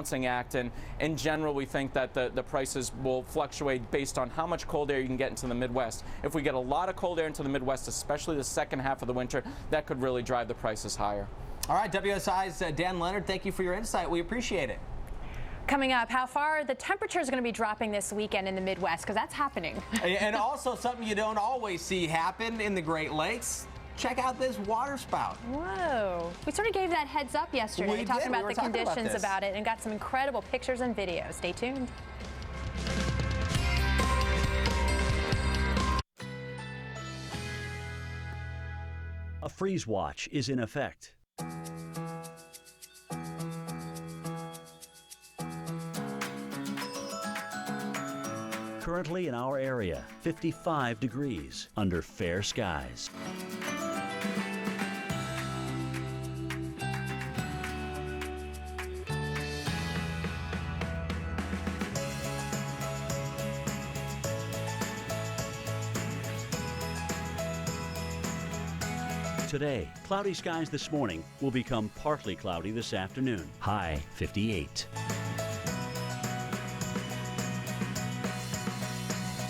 balancing act, and in general we think that the prices will fluctuate based on how much cold air you can get into the Midwest. If we get a lot of cold air into the Midwest, especially the second half of the winter, that could really drive the prices higher. All right, WSI's Dan Leonard, thank you for your insight. We appreciate it. Coming up, how far the temperatures are going to be dropping this weekend in the Midwest, because that's happening. And also something you don't always see happen in the Great Lakes. Check out this water spout. Whoa. We sort of gave that heads up yesterday, talking about the conditions about it, and got some incredible pictures and videos. Stay tuned. A freeze watch is in effect. Currently in our area, 55 degrees under fair skies. Today, cloudy skies this morning will become partly cloudy this afternoon. High 58.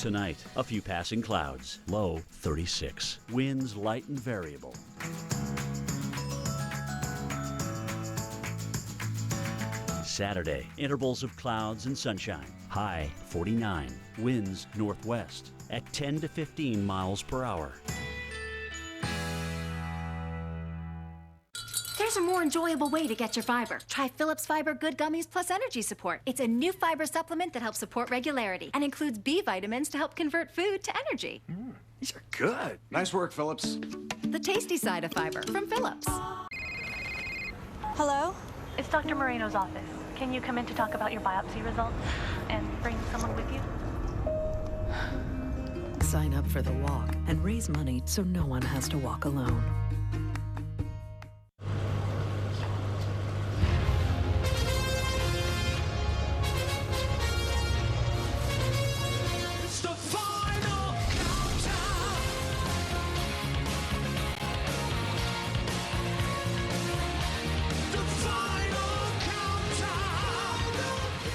Tonight, a few passing clouds. Low 36. Winds light and variable. Saturday, intervals of clouds and sunshine. High 49. Winds northwest at 10 to 15 miles per hour. There's a more enjoyable way to get your fiber. Try Philips Fiber Good Gummies Plus Energy Support. It's a new fiber supplement that helps support regularity and includes B vitamins to help convert food to energy. These are good. Nice work, Philips. The tasty side of fiber from Philips. Hello? It's Dr. Moreno's office. Can you come in to talk about your biopsy results and bring someone with you? Sign up for the walk and raise money so no one has to walk alone.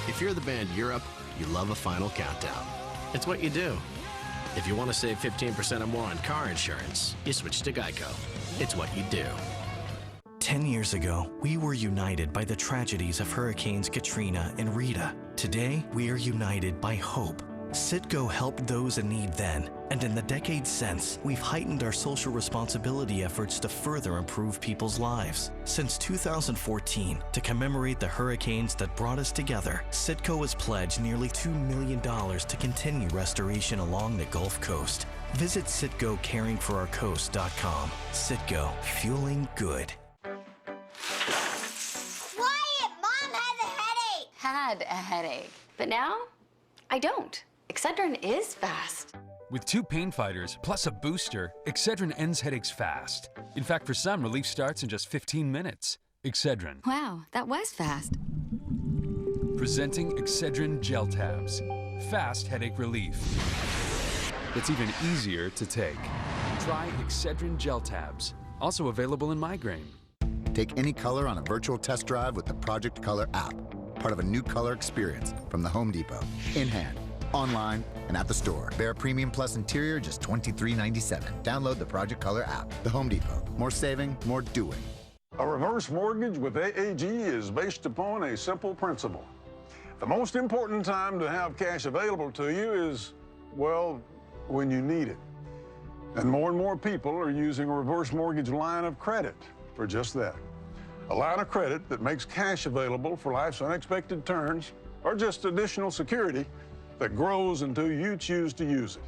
If you're the band Europe, you love a final countdown. It's what you do. If you want to save 15% or more on car insurance, you switch to Geico. It's what you do. 10 years ago, we were united by the tragedies of Hurricanes Katrina and Rita. Today, we are united by hope. Citgo helped those in need then, and in the decades since, we've heightened our social responsibility efforts to further improve people's lives. Since 2014, to commemorate the hurricanes that brought us together, Citgo has pledged nearly $2 million to continue restoration along the Gulf Coast. Visit CitgoCaringForOurCoast.com. Citgo, fueling good. Quiet! Mom has a headache! Had a headache, but now I don't. Excedrin is fast. With 2 pain fighters plus a booster, Excedrin ends headaches fast. In fact, for some, relief starts in just 15 minutes. Excedrin. Wow, that was fast. Presenting Excedrin Gel Tabs. Fast headache relief. It's even easier to take. Try Excedrin Gel Tabs. Also available in migraine. Take any color on a virtual test drive with the Project Color app. Part of a new color experience from the Home Depot. In hand, online, and at the store. Bear Premium Plus Interior, just $23.97. Download the Project Color app. The Home Depot. More saving, more doing. A reverse mortgage with AAG is based upon a simple principle. The most important time to have cash available to you is, well, when you need it. And more people are using a reverse mortgage line of credit for just that. A line of credit that makes cash available for life's unexpected turns or just additional security that grows until you choose to use it.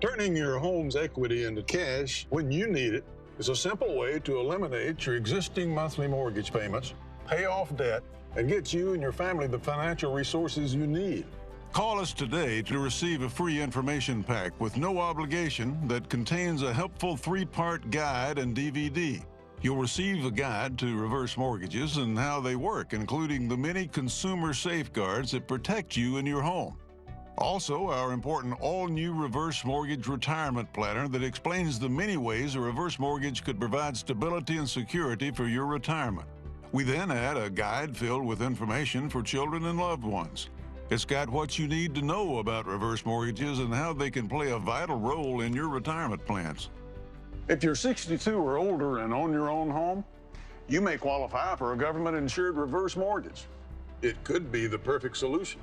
Turning your home's equity into cash when you need it is a simple way to eliminate your existing monthly mortgage payments, pay off debt, and get you and your family the financial resources you need. Call us today to receive a free information pack with no obligation that contains a helpful 3-part guide and DVD. You'll receive a guide to reverse mortgages and how they work, including the many consumer safeguards that protect you and your home. Also, our important all-new reverse mortgage retirement planner that explains the many ways a reverse mortgage could provide stability and security for your retirement. We then add a guide filled with information for children and loved ones. It's got what you need to know about reverse mortgages and how they can play a vital role in your retirement plans. If you're 62 or older and own your own home, you may qualify for a government-insured reverse mortgage. It could be the perfect solution.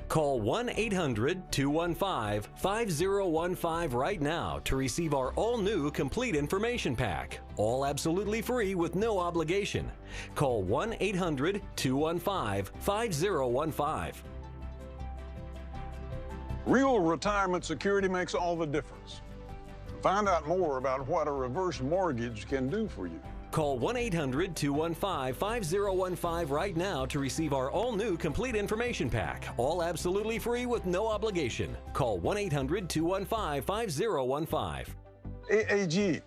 Call 1-800-215-5015 right now to receive our all-new complete information pack. All absolutely free with no obligation. Call 1-800-215-5015. Real retirement security makes all the difference. Find out more about what a reverse mortgage can do for you. Call 1-800-215-5015 right now to receive our all-new complete information pack. All absolutely free with no obligation. Call 1-800-215-5015. AAG,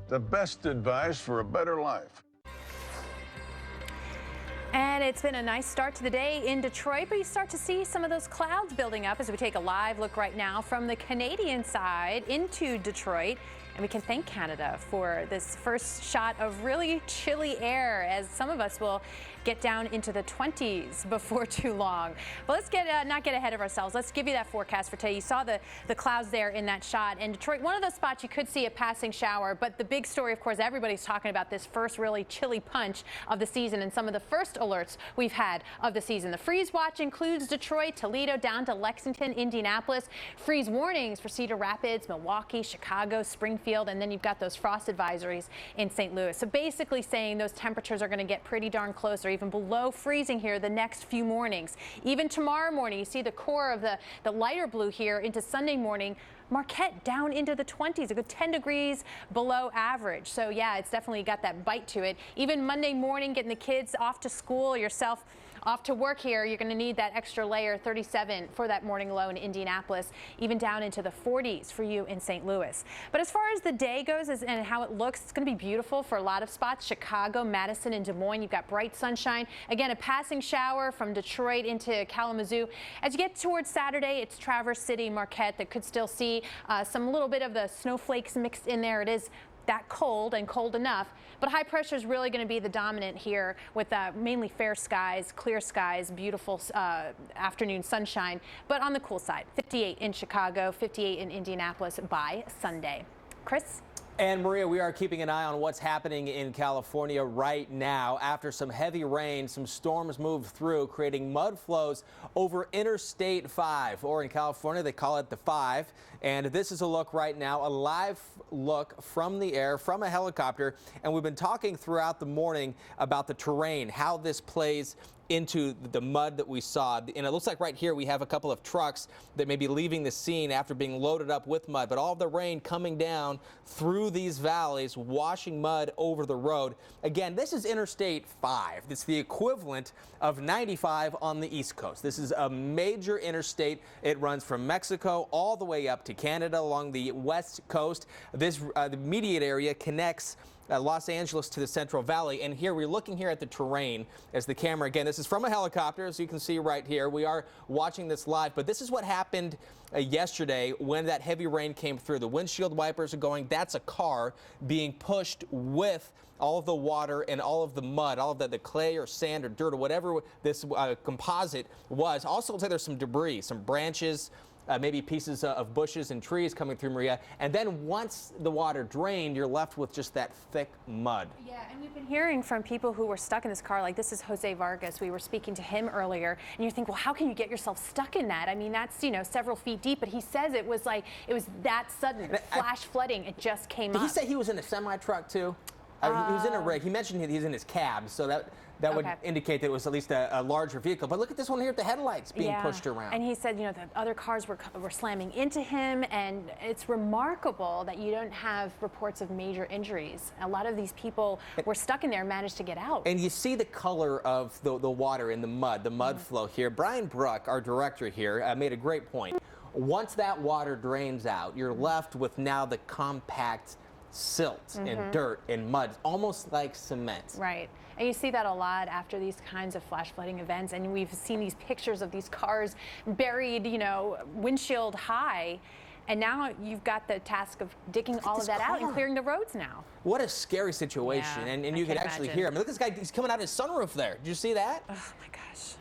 the best advice for a better life. And it's been a nice start to the day in Detroit, but you start to see some of those clouds building up as we take a live look right now from the Canadian side into Detroit. And we can thank Canada for this first shot of really chilly air, as some of us will get down into the 20s before too long. But let's not get ahead of ourselves. Let's give you that forecast for today. You saw the clouds there in that shot. And Detroit, one of those spots you could see a passing shower. But the big story, of course, everybody's talking about this first really chilly punch of the season and some of the first alerts we've had of the season. The freeze watch includes Detroit, Toledo, down to Lexington, Indianapolis. Freeze warnings for Cedar Rapids, Milwaukee, Chicago, Springfield, and then you've got those frost advisories in St. Louis. So basically saying those temperatures are going to get pretty darn close or even below freezing here the next few mornings. Even tomorrow morning, you see the core of the lighter blue here into Sunday morning. Marquette down into the 20s, a good 10 degrees below average. So yeah, it's definitely got that bite to it. Even Monday morning, getting the kids off to school, yourself off to work here, you're going to need that extra layer, 37 for that morning low in Indianapolis, even down into the 40s for you in St. Louis. But as far as the day goes and how it looks, it's going to be beautiful for a lot of spots. Chicago, Madison, and Des Moines, you've got bright sunshine. Again, a passing shower from Detroit into Kalamazoo. As you get towards Saturday, it's Traverse City, Marquette that could still see some little bit of the snowflakes mixed in there. It is that cold and cold enough, but high pressure is really going to be the dominant here with mainly fair skies, clear skies, beautiful afternoon sunshine, but on the cool side. 58 in Chicago, 58 in Indianapolis by Sunday. Chris? And Maria, we are keeping an eye on what's happening in California right now. After some heavy rain, some storms moved through, creating mud flows over Interstate 5, or in California, they call it the 5. And this is a look right now, a live look from the air, from a helicopter. And we've been talking throughout the morning about the terrain, how this plays into the mud that we saw. And it looks like right here we have a couple of trucks that may be leaving the scene after being loaded up with mud, but all of the rain coming down through these valleys, washing mud over the road. Again, this is Interstate 5. It's the equivalent of 95 on the East Coast. This is a major interstate. It runs from Mexico all the way up to Canada along the west coast. This the immediate area connects Los Angeles to the Central Valley, and here we're looking here at the terrain as the camera, again, this is from a helicopter, as you can see right here. We are watching this live, but this is what happened yesterday when that heavy rain came through. The windshield wipers are going. That's a car being pushed with all of the water and all of the mud, all of the clay or sand or dirt or whatever this composite was. Also, looks like there's some debris, some branches, maybe pieces of bushes and trees coming through, Maria. And then once the water drained, you're left with just that thick mud. Yeah, and we've been hearing from people who were stuck in this car, like this is Jose Vargas. We were speaking to him earlier, and you think, well, how can you get yourself stuck in that? I mean, that's, you know, several feet deep, but he says it was like, it was that sudden, flash flooding, it just came up. Did he say he was in a semi-truck too? He was in a rig. He mentioned he's in his cab, so that would indicate that it was at least a larger vehicle. But look at this one here at the headlights being pushed around. And he said, you know, the other cars were slamming into him, and it's remarkable that you don't have reports of major injuries. A lot of these people were stuck in there and managed to get out. And you see the color of the water in the mud flow here. Brian Bruck, our director here, made a great point. Once that water drains out, you're left with now the compact silt and dirt and mud, almost like cement. Right. And you see that a lot after these kinds of flash flooding events, and we've seen these pictures of these cars buried, you know, windshield high. And now you've got the task of digging all of that out and clearing the roads now. What a scary situation. Yeah, and you can actually hear him. Look at this guy, he's coming out his sunroof there. Did you see that? Oh my gosh.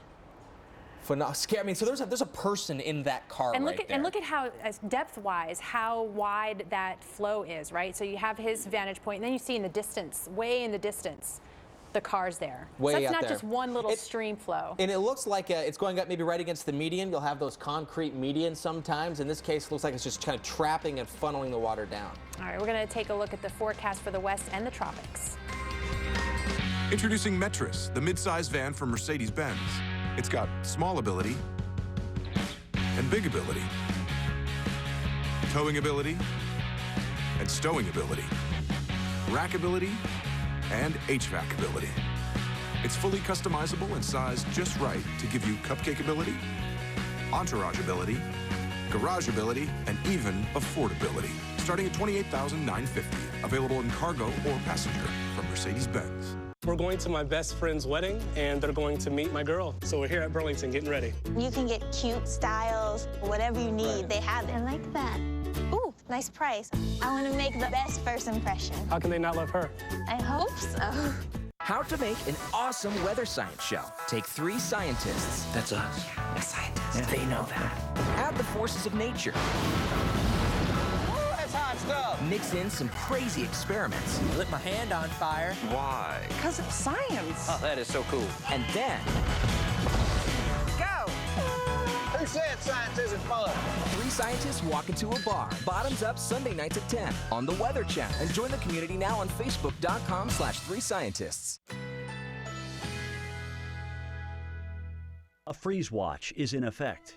Scary. I mean, so there's a person in that car and right there. And look at how, depth-wise, how wide that flow is, right? So you have his vantage point, and then you see in the distance, way in the distance, the cars there. Way so that's out not there. just one little stream flow. And it looks like it's going up maybe right against the median. You'll have those concrete medians sometimes. In this case, it looks like it's just kind of trapping and funneling the water down. All right, we're going to take a look at the forecast for the west and the tropics. Introducing Metris, the mid-size van from Mercedes-Benz. It's got small ability and big ability, towing ability and stowing ability, rack ability and HVAC ability. It's fully customizable and sized just right to give you cupcake ability, entourage ability, garage ability, and even affordability. Starting at $28,950, available in cargo or passenger from Mercedes-Benz. We're going to my best friend's wedding, and they're going to meet my girl. So we're here at Burlington getting ready. You can get cute styles, whatever you need, they have it. I like that. Ooh, nice price. I want to make the best first impression. How can they not love her? I hope so. How to make an awesome weather science show. Take 3 scientists. That's us. A scientist. Yeah. They know that. Add the forces of nature. That's hot stuff. Mix in some crazy experiments. Lit my hand on fire. Why? Because it's science. Oh, that is so cool. And then... Go! Who said science isn't fun? 3 scientists walk into a bar. Bottoms up Sunday nights at 10 on the Weather Channel. And join the community now on Facebook.com/3scientists. A freeze watch is in effect.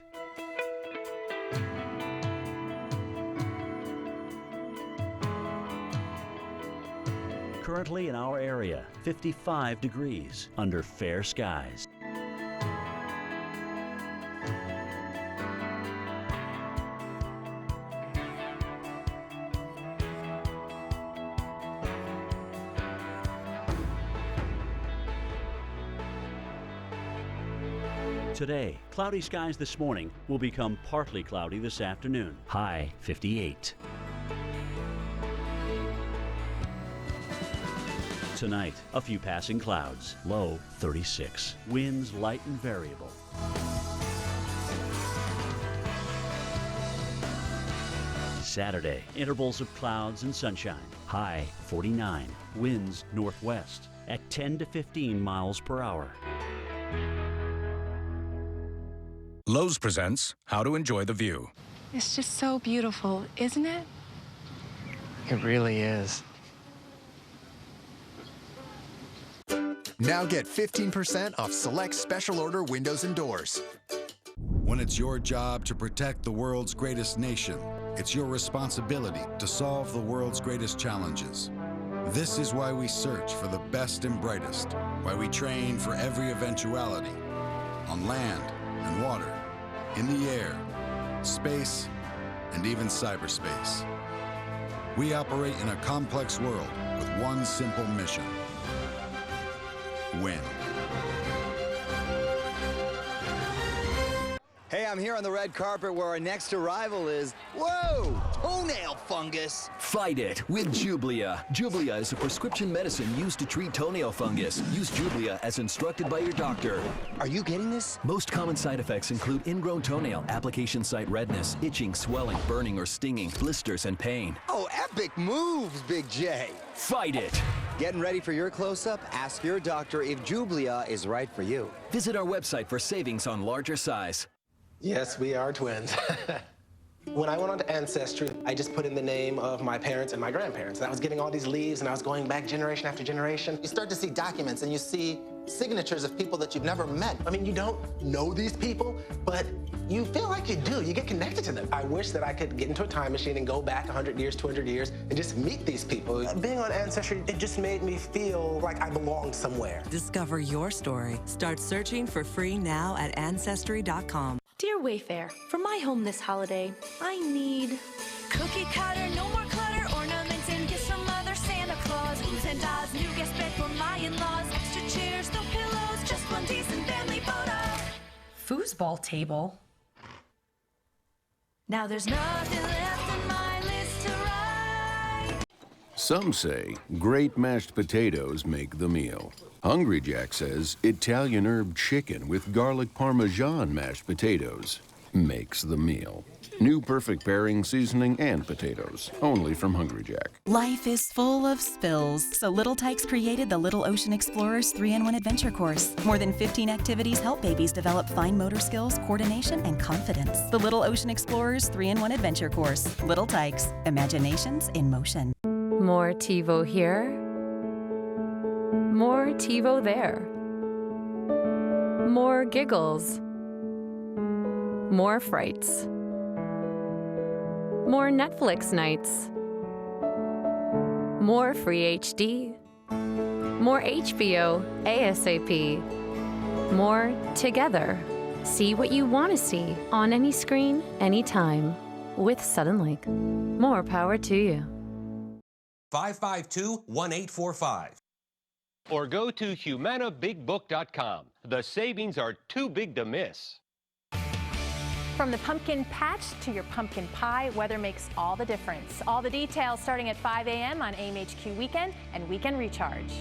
Currently in our area, 55 degrees under fair skies. Today, cloudy skies this morning will become partly cloudy this afternoon. High 58. Tonight, a few passing clouds. Low 36. Winds light and variable. Saturday, intervals of clouds and sunshine. High 49. Winds northwest at 10 to 15 miles per hour. Lowe's presents How to Enjoy the View. It's just so beautiful, isn't it? It really is. Now get 15% off select special order windows and doors. When it's your job to protect the world's greatest nation, it's your responsibility to solve the world's greatest challenges. This is why we search for the best and brightest, why we train for every eventuality, on land and water, in the air, space, and even cyberspace. We operate in a complex world with one simple mission: win. Hey, I'm here on the red carpet where our next arrival is, whoa, toenail fungus. Fight it with Jublia. Jublia is a prescription medicine used to treat toenail fungus. Use Jublia as instructed by your doctor. Are you getting this? Most common side effects include ingrown toenail, application site redness, itching, swelling, burning or stinging, blisters, and pain. Oh, epic moves, Big J. Fight it. Getting ready for your close-up? Ask your doctor if Jublia is right for you. Visit our website for savings on larger size. Yes, we are twins. When I went on to Ancestry, I just put in the name of my parents and my grandparents. And I was getting all these leaves, and I was going back generation after generation. You start to see documents, and you see signatures of people that you've never met. I mean, you don't know these people, but you feel like you do. You get connected to them. I wish that I could get into a time machine and go back 100 years, 200 years, and just meet these people. Being on Ancestry, it just made me feel like I belonged somewhere. Discover your story. Start searching for free now at Ancestry.com. Dear Wayfair, for my home this holiday, I need cookie cutter, no more clutter, ornaments and gifts from Mother Santa Claus, oohs and ahs, new guest bed for my in-laws, extra chairs, no pillows, just one decent family photo. Foosball table. Now there's nothing left Some say great mashed potatoes make the meal. Hungry Jack says Italian herb chicken with garlic parmesan mashed potatoes makes the meal. New perfect pairing seasoning and potatoes, only from Hungry Jack. Life is full of spills, so Little Tykes created the Little Ocean Explorers 3-in-1 Adventure Course. More than 15 activities help babies develop fine motor skills, coordination, and confidence. The Little Ocean Explorers 3-in-1 Adventure Course. Little Tykes, imaginations in motion. More TiVo here. More TiVo there. More giggles. More frights. More Netflix nights. More free HD. More HBO ASAP. More together. See what you want to see on any screen, anytime. With Suddenlink. More power to you. 552-1845. Or go to humanabigbook.com. The savings are too big to miss. From the pumpkin patch to your pumpkin pie, weather makes all the difference. All the details starting at 5 a.m. on AMHQ Weekend and Weekend Recharge.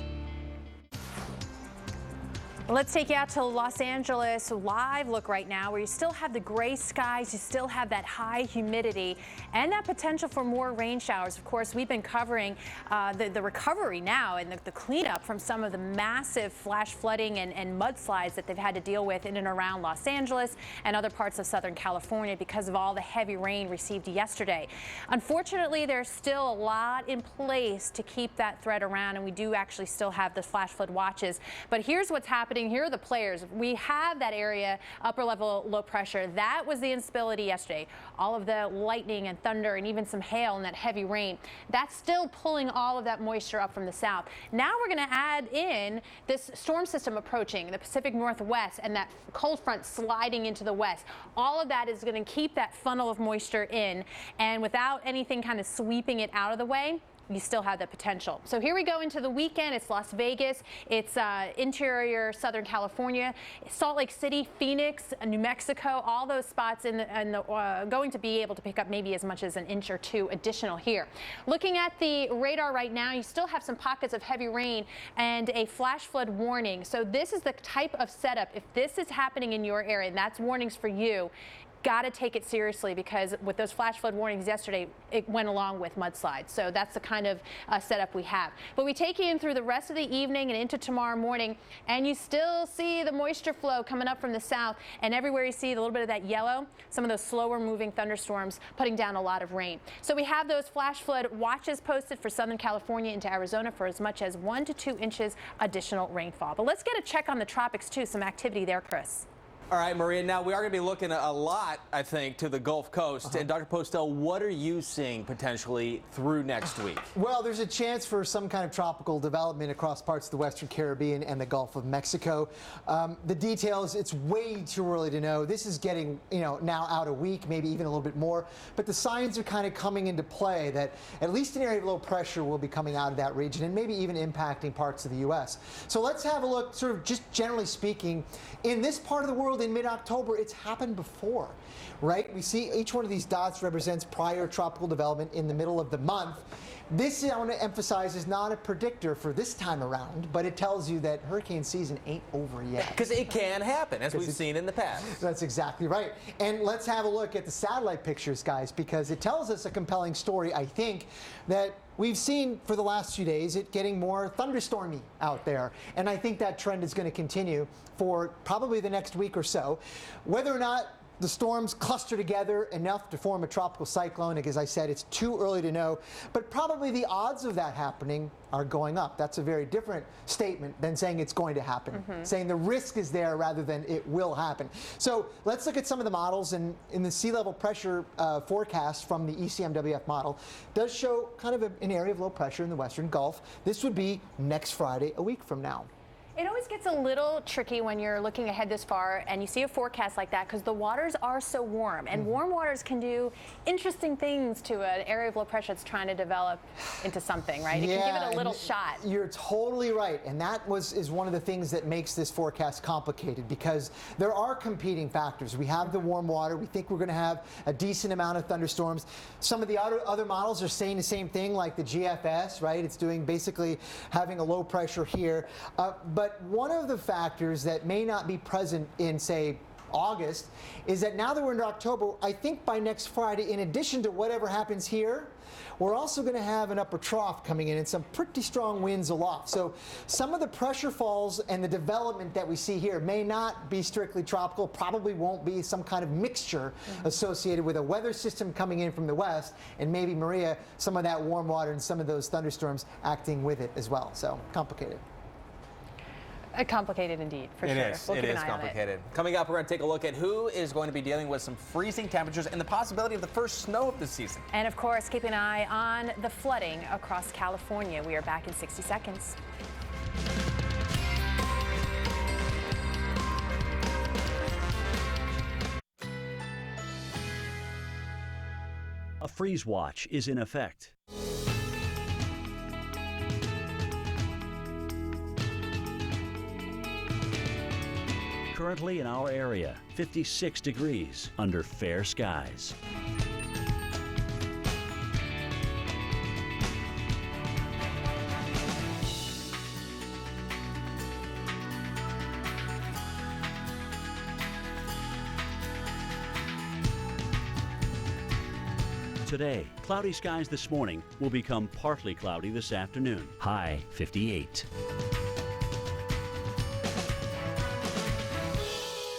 Let's take you out to Los Angeles. Live look right now where you still have the gray skies, you still have that high humidity and that potential for more rain showers. Of course, we've been covering the recovery now and the cleanup from some of the massive flash flooding and mudslides that they've had to deal with in and around Los Angeles and other parts of Southern California because of all the heavy rain received yesterday. Unfortunately, there's still a lot in place to keep that threat around, and we do actually still have the flash flood watches. But here's what's happening. Here are the players. We have that area, upper level low pressure. That was the instability yesterday. All of the lightning and thunder and even some hail and that heavy rain. That's still pulling all of that moisture up from the south. Now we're going to add in this storm system approaching the Pacific Northwest and that cold front sliding into the west. All of that is going to keep that funnel of moisture in, and without anything kind of sweeping it out of the way, you still have the potential. So here we go into the weekend. It's Las Vegas. It's interior Southern California, Salt Lake City, Phoenix, New Mexico, all those spots going to be able to pick up maybe as much as an inch or two additional here. Looking at the radar right now, you still have some pockets of heavy rain and a flash flood warning. So this is the type of setup. If this is happening in your area, and that's warnings for you, got to take it seriously, because with those flash flood warnings yesterday, it went along with mudslides. So that's the kind of setup we have. But we take you in through the rest of the evening and into tomorrow morning, and you still see the moisture flow coming up from the south, and everywhere you see a little bit of that yellow, some of those slower moving thunderstorms putting down a lot of rain. So we have those flash flood watches posted for Southern California into Arizona for as much as 1 to 2 inches additional rainfall. But let's get a check on the tropics too, some activity there, Chris. All right, Maria, now we are going to be looking a lot, I think, to the Gulf Coast. And Dr. Postel, what are you seeing potentially through next week? Well, there's a chance for some kind of tropical development across parts of the Western Caribbean and the Gulf of Mexico. The details, it's way too early to know. This is getting, now out a week, maybe even a little bit more. But the signs are kind of coming into play that at least an area of low pressure will be coming out of that region and maybe even impacting parts of the U.S. So let's have a look, sort of just generally speaking, in this part of the world in mid-October. It's happened before, right? We see each one of these dots represents prior tropical development in the middle of the month. This, I want to emphasize, is not a predictor for this time around, but it tells you that hurricane season ain't over yet. Because it can happen, as we've seen in the past. That's exactly right. And let's have a look at the satellite pictures, guys, because it tells us a compelling story, I think, that we've seen for the last few days it getting more thunderstormy out there. And I think that trend is going to continue for probably the next week or so. Whether or not the storms cluster together enough to form a tropical cyclone, as I said, it's too early to know, but probably the odds of that happening are going up. That's a very different statement than saying it's going to happen, saying the risk is there rather than it will happen. So let's look at some of the models, and in the sea level pressure forecast from the ECMWF model does show kind of an area of low pressure in the Western Gulf. This would be next Friday, a week from now. It always gets a little tricky when you're looking ahead this far and you see a forecast like that because the waters are so warm, and warm waters can do interesting things to an area of low pressure that's trying to develop into something, right? It can give it a little shot. You're totally right, and that is one of the things that makes this forecast complicated because there are competing factors. We have the warm water. We think we're going to have a decent amount of thunderstorms. Some of the other models are saying the same thing, like the GFS, right? It's doing basically having a low pressure here, but one of the factors that may not be present in, say, August is that now that we're in October, I think by next Friday, in addition to whatever happens here, we're also going to have an upper trough coming in and some pretty strong winds aloft. So some of the pressure falls and the development that we see here may not be strictly tropical, probably won't be some kind of mixture associated with a weather system coming in from the west, and maybe, Maria, some of that warm water and some of those thunderstorms acting with it as well. So complicated. Complicated indeed, for sure. It is complicated. Coming up, we're going to take a look at who is going to be dealing with some freezing temperatures and the possibility of the first snow of the season. And of course, keep an eye on the flooding across California. We are back in 60 seconds. A freeze watch is in effect. Currently in our area, 56 degrees under fair skies. Today, cloudy skies this morning will become partly cloudy this afternoon. High 58.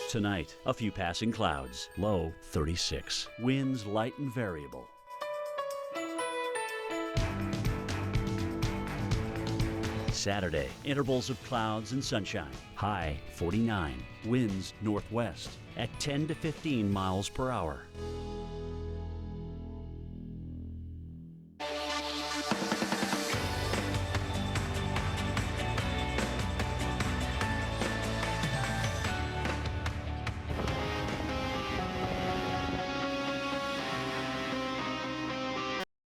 Tonight, a few passing clouds. Low 36. Winds light and variable. Saturday, intervals of clouds and sunshine. High 49. Winds northwest at 10 to 15 miles per hour.